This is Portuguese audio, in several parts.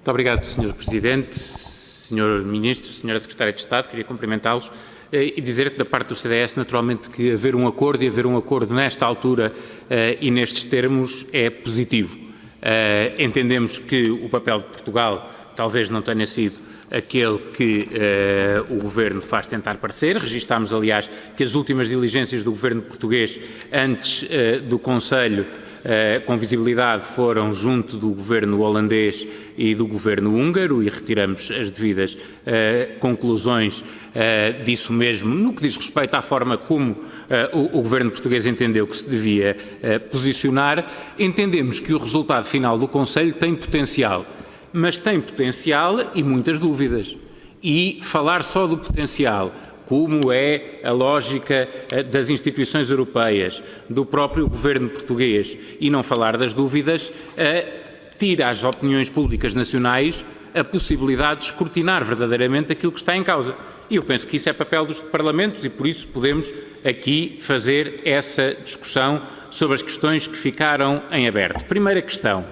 Muito obrigado, Sr. Presidente, Sr. Ministro, Sra. Secretária de Estado. Queria cumprimentá-los e dizer que, da parte do CDS, naturalmente, que haver um acordo nesta altura e nestes termos é positivo. Entendemos que o papel de Portugal talvez não tenha sido aquele que o Governo faz tentar parecer. Registámos, aliás, que as últimas diligências do Governo português antes do Conselho com visibilidade foram junto do Governo holandês e do Governo húngaro e retiramos as devidas conclusões disso mesmo, no que diz respeito à forma como o Governo português entendeu que se devia posicionar. Entendemos que o resultado final do Conselho tem potencial, mas tem potencial e muitas dúvidas. E falar só do potencial, como é a lógica das instituições europeias, do próprio Governo português, e não falar das dúvidas, tira às opiniões públicas nacionais a possibilidade de escrutinar verdadeiramente aquilo que está em causa. E eu penso que isso é papel dos parlamentos e por isso podemos aqui fazer essa discussão sobre as questões que ficaram em aberto. Primeira questão,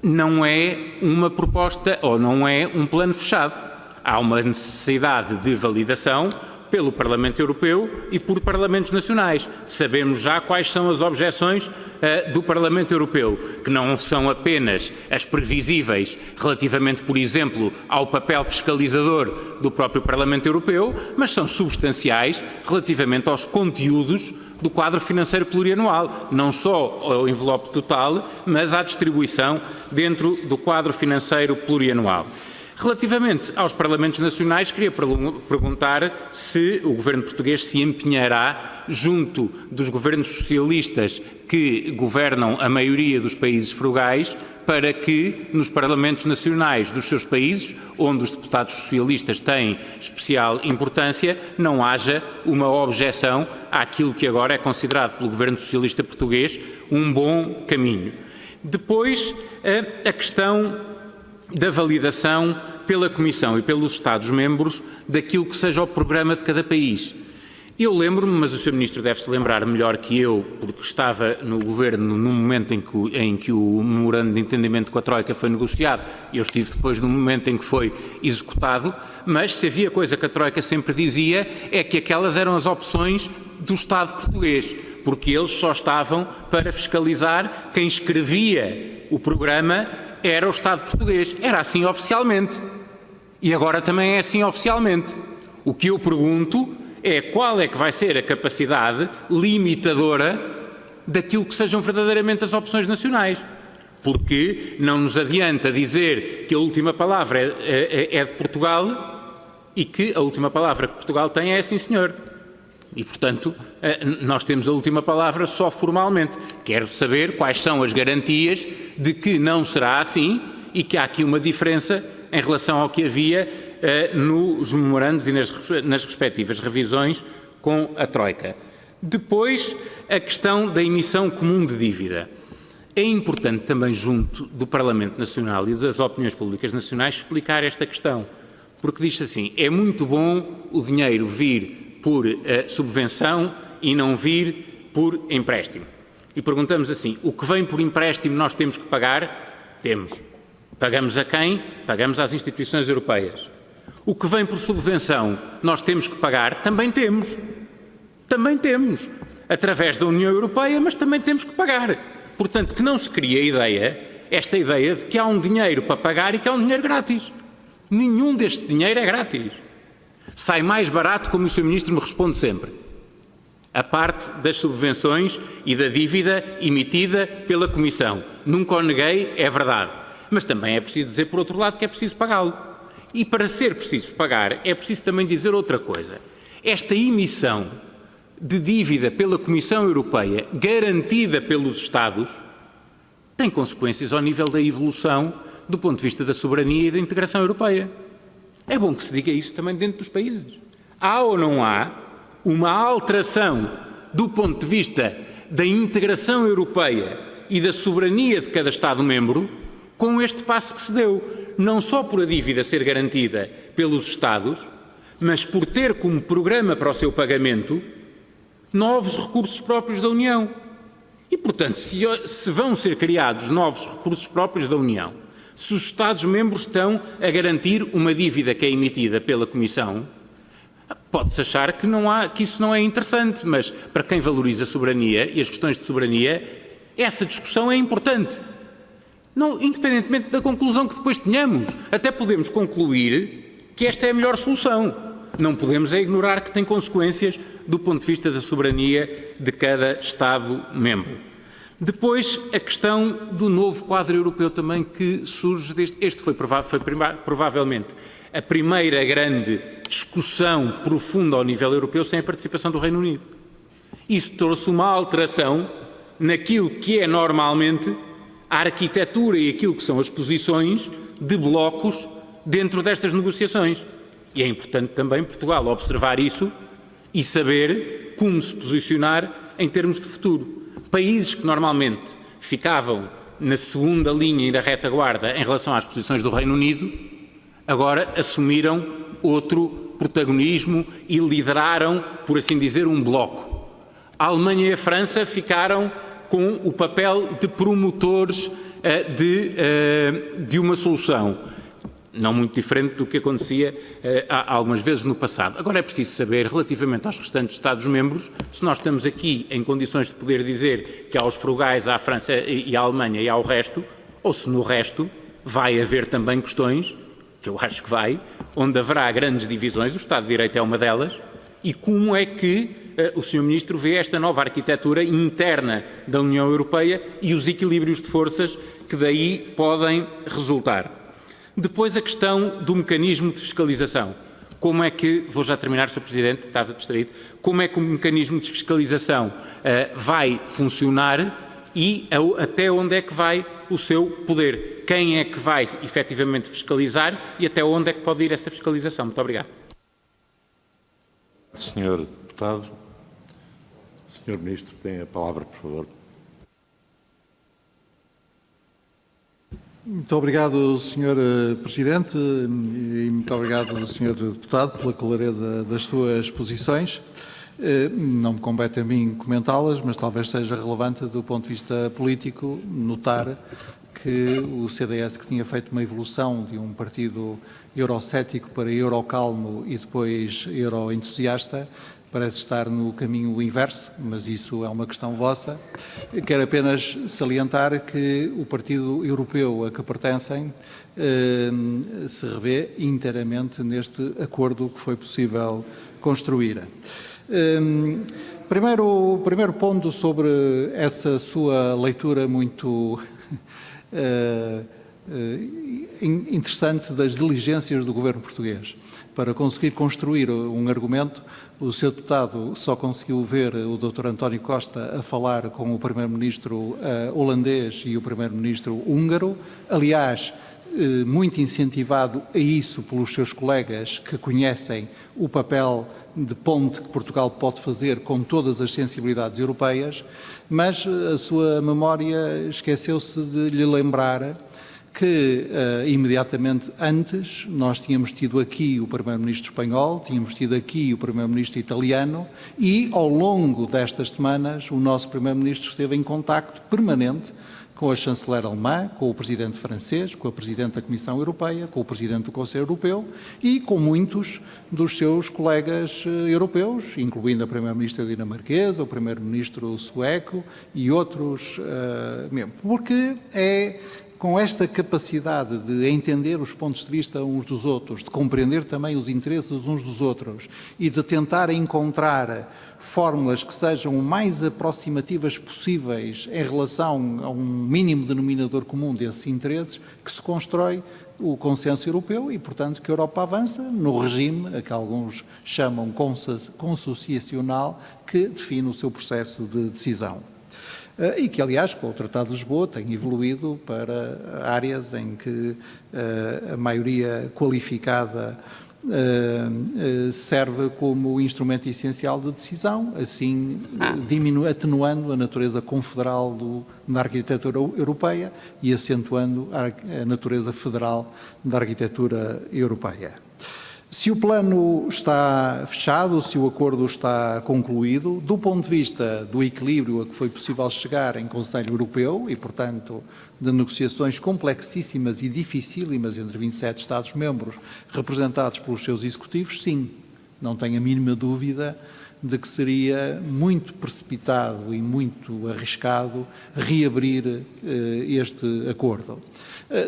não é uma proposta ou não é um plano fechado. Há uma necessidade de validação pelo Parlamento Europeu e por Parlamentos Nacionais. Sabemos já quais são as objeções do Parlamento Europeu, que não são apenas as previsíveis relativamente, por exemplo, ao papel fiscalizador do próprio Parlamento Europeu, mas são substanciais relativamente aos conteúdos do quadro financeiro plurianual, não só ao envelope total, mas à distribuição dentro do quadro financeiro plurianual. Relativamente aos Parlamentos Nacionais, queria perguntar se o Governo português se empenhará, junto dos governos socialistas que governam a maioria dos países frugais, para que nos Parlamentos Nacionais dos seus países, onde os deputados socialistas têm especial importância, não haja uma objeção àquilo que agora é considerado pelo Governo Socialista português um bom caminho. Depois, a questão da validação pela Comissão e pelos Estados-membros daquilo que seja o programa de cada país. Eu lembro-me, mas o Sr. Ministro deve se lembrar melhor que eu, porque estava no Governo no momento em que o memorando de entendimento com a Troika foi negociado, e eu estive depois no momento em que foi executado, mas se havia coisa que a Troika sempre dizia é que aquelas eram as opções do Estado português, porque eles só estavam para fiscalizar quem escrevia o programa era o Estado português. Era assim oficialmente. E agora também é assim oficialmente. O que eu pergunto é qual é que vai ser a capacidade limitadora daquilo que sejam verdadeiramente as opções nacionais. Porque não nos adianta dizer que a última palavra é de Portugal e que a última palavra que Portugal tem é sim, senhor. E, portanto, nós temos a última palavra só formalmente. Quero saber quais são as garantias de que não será assim e que há aqui uma diferença em relação ao que havia nos memorandos e nas respectivas revisões com a Troika. Depois, a questão da emissão comum de dívida. É importante também, junto do Parlamento Nacional e das opiniões públicas nacionais, explicar esta questão. Porque diz assim, é muito bom o dinheiro vir por subvenção e não vir por empréstimo. E perguntamos assim, o que vem por empréstimo nós temos que pagar? Temos. Pagamos a quem? Pagamos às instituições europeias. O que vem por subvenção nós temos que pagar? Também temos. Também temos. Através da União Europeia, mas também temos que pagar. Portanto, que não se crie esta ideia de que há um dinheiro para pagar e que há um dinheiro grátis. Nenhum deste dinheiro é grátis. Sai mais barato, como o Sr. Ministro me responde sempre, a parte das subvenções e da dívida emitida pela Comissão. Nunca o neguei, é verdade. Mas também é preciso dizer, por outro lado, que é preciso pagá-lo. E para ser preciso pagar, é preciso também dizer outra coisa. Esta emissão de dívida pela Comissão Europeia, garantida pelos Estados, tem consequências ao nível da evolução do ponto de vista da soberania e da integração europeia. É bom que se diga isso também dentro dos países. Há ou não há uma alteração do ponto de vista da integração europeia e da soberania de cada Estado-membro com este passo que se deu, não só por a dívida ser garantida pelos Estados, mas por ter como programa para o seu pagamento novos recursos próprios da União. E, portanto, se vão ser criados novos recursos próprios da União, Se os Estados-membros estão a garantir uma dívida que é emitida pela Comissão, pode-se achar que isso não é interessante, mas para quem valoriza a soberania e as questões de soberania, essa discussão é importante. Não, independentemente da conclusão que depois tenhamos, até podemos concluir que esta é a melhor solução. Não podemos ignorar que tem consequências do ponto de vista da soberania de cada Estado-membro. Depois, a questão do novo quadro europeu também que surge este foi provavelmente a primeira grande discussão profunda ao nível europeu sem a participação do Reino Unido. Isso trouxe uma alteração naquilo que é normalmente a arquitetura e aquilo que são as posições de blocos dentro destas negociações. E é importante também Portugal observar isso e saber como se posicionar em termos de futuro. Países que normalmente ficavam na segunda linha e na retaguarda em relação às posições do Reino Unido, agora assumiram outro protagonismo e lideraram, por assim dizer, um bloco. A Alemanha e a França ficaram com o papel de promotores de uma solução. Não muito diferente do que acontecia algumas vezes no passado. Agora é preciso saber, relativamente aos restantes Estados-membros, se nós estamos aqui em condições de poder dizer que há os frugais, à França e à Alemanha e ao resto, ou se no resto vai haver também questões, que eu acho que vai, onde haverá grandes divisões, o Estado de Direito é uma delas, e como é que o Sr. Ministro vê esta nova arquitetura interna da União Europeia e os equilíbrios de forças que daí podem resultar. Depois a questão do mecanismo de fiscalização. Como é que, vou já terminar, Sr. Presidente, estava distraído, como é que o mecanismo de fiscalização vai funcionar e até onde é que vai o seu poder? Quem é que vai efetivamente fiscalizar e até onde é que pode ir essa fiscalização? Muito obrigado. Senhor Deputado, Senhor Ministro, tem a palavra, por favor. Muito obrigado, Sr. Presidente, e muito obrigado, Sr. Deputado, pela clareza das suas posições. Não me compete a mim comentá-las, mas talvez seja relevante do ponto de vista político notar que o CDS, que tinha feito uma evolução de um partido eurocético para eurocalmo e depois euroentusiasta, parece estar no caminho inverso, mas isso é uma questão vossa. Quero apenas salientar que o Partido Europeu a que pertencem se revê inteiramente neste acordo que foi possível construir. Primeiro ponto sobre essa sua leitura muito interessante das diligências do governo português. Para conseguir construir um argumento, o Sr. Deputado só conseguiu ver o Dr. António Costa a falar com o Primeiro-Ministro holandês e o Primeiro-Ministro húngaro. Aliás, muito incentivado a isso pelos seus colegas que conhecem o papel de ponte que Portugal pode fazer com todas as sensibilidades europeias, mas a sua memória esqueceu-se de lhe lembrar que imediatamente antes nós tínhamos tido aqui o Primeiro-Ministro espanhol, tínhamos tido aqui o Primeiro-Ministro italiano e ao longo destas semanas o nosso Primeiro-Ministro esteve em contacto permanente com a chanceler alemã, com o presidente francês, com a presidente da Comissão Europeia, com o presidente do Conselho Europeu e com muitos dos seus colegas europeus, incluindo a primeira-ministra dinamarquesa, o primeiro-ministro sueco e outros mesmo. Porque é com esta capacidade de entender os pontos de vista uns dos outros, de compreender também os interesses uns dos outros e de tentar encontrar fórmulas que sejam o mais aproximativas possíveis em relação a um mínimo denominador comum desses interesses, que se constrói o consenso europeu e, portanto, que a Europa avança no regime a que alguns chamam consociacional, que define o seu processo de decisão. E que, aliás, com o Tratado de Lisboa tem evoluído para áreas em que a maioria qualificada serve como instrumento essencial de decisão, assim atenuando a natureza confederal da arquitetura europeia e acentuando a natureza federal da arquitetura europeia. Se o plano está fechado, se o acordo está concluído, do ponto de vista do equilíbrio a que foi possível chegar em Conselho Europeu e, portanto, de negociações complexíssimas e dificílimas entre 27 Estados-membros representados pelos seus executivos, sim, não tenho a mínima dúvida de que seria muito precipitado e muito arriscado reabrir este acordo.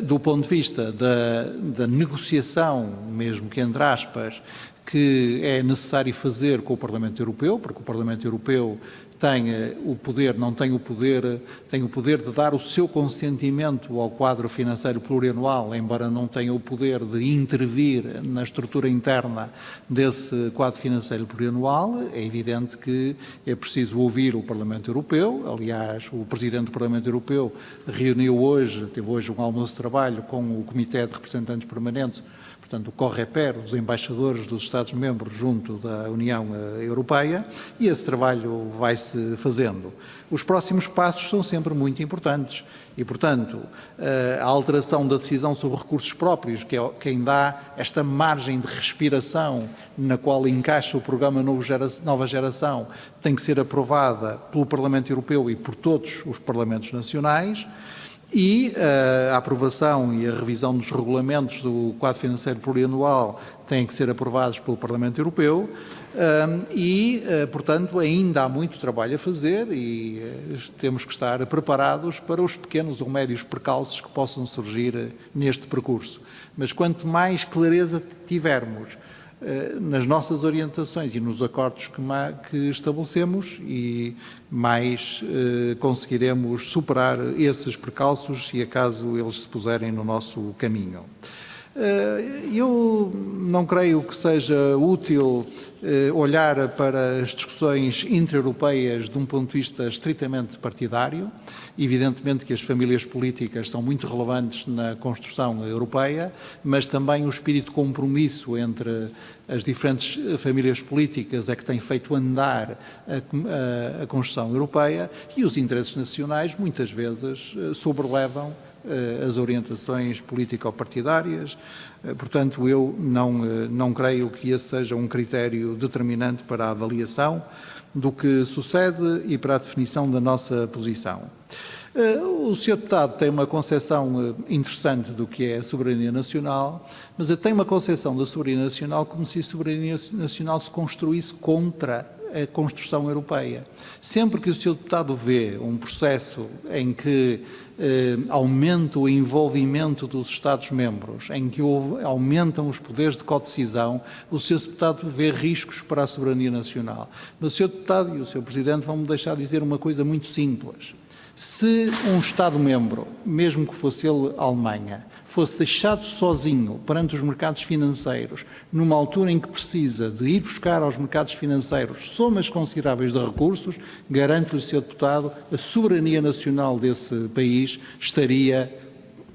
Do ponto de vista da negociação, mesmo que entre aspas, que é necessário fazer com o Parlamento Europeu, porque o Parlamento Europeu tem o poder, tem o poder de dar o seu consentimento ao quadro financeiro plurianual, embora não tenha o poder de intervir na estrutura interna desse quadro financeiro plurianual. É evidente que é preciso ouvir o Parlamento Europeu. Aliás, o Presidente do Parlamento Europeu teve hoje um almoço de trabalho com o Comitê de Representantes Permanentes, portanto, o COREPER, os embaixadores dos Estados-membros junto da União Europeia, e esse trabalho vai-se fazendo. Os próximos passos são sempre muito importantes e, portanto, a alteração da decisão sobre recursos próprios, que é quem dá esta margem de respiração na qual encaixa o programa Nova Geração, tem que ser aprovada pelo Parlamento Europeu e por todos os Parlamentos Nacionais. E a aprovação e a revisão dos regulamentos do quadro financeiro plurianual têm que ser aprovados pelo Parlamento Europeu portanto, ainda há muito trabalho a fazer e temos que estar preparados para os pequenos ou médios percalços que possam surgir neste percurso. Mas quanto mais clareza tivermos nas nossas orientações e nos acordos que estabelecemos, e mais conseguiremos superar esses percalços, se acaso eles se puserem no nosso caminho. Eu não creio que seja útil olhar para as discussões intra-europeias de um ponto de vista estritamente partidário. Evidentemente que as famílias políticas são muito relevantes na construção europeia, mas também o espírito de compromisso entre as diferentes famílias políticas é que tem feito andar a construção europeia, e os interesses nacionais muitas vezes sobrelevam as orientações político-partidárias. Portanto, eu não creio que esse seja um critério determinante para a avaliação do que sucede e para a definição da nossa posição. O Sr. Deputado tem uma concepção interessante do que é a soberania nacional, mas tem uma concepção da soberania nacional como se a soberania nacional se construísse contra a construção europeia. Sempre que o Sr. Deputado vê um processo em que aumenta o envolvimento dos Estados-membros, em que aumentam os poderes de codecisão, o Sr. Deputado vê riscos para a soberania nacional. Mas o Sr. Deputado e o Sr. Presidente vão-me deixar dizer uma coisa muito simples. Se um Estado-membro, mesmo que fosse ele a Alemanha, fosse deixado sozinho perante os mercados financeiros, numa altura em que precisa de ir buscar aos mercados financeiros somas consideráveis de recursos, garanto-lhe, Sr. Deputado, a soberania nacional desse país estaria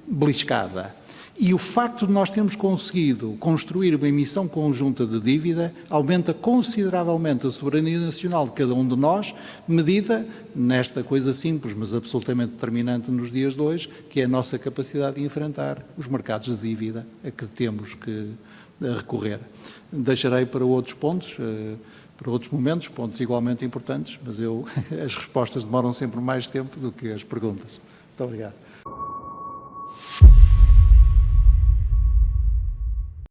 beliscada. E o facto de nós termos conseguido construir uma emissão conjunta de dívida aumenta consideravelmente a soberania nacional de cada um de nós, medida nesta coisa simples, mas absolutamente determinante nos dias de hoje, que é a nossa capacidade de enfrentar os mercados de dívida a que temos que recorrer. Deixarei para outros pontos, para outros momentos, pontos igualmente importantes, mas as respostas demoram sempre mais tempo do que as perguntas. Muito obrigado.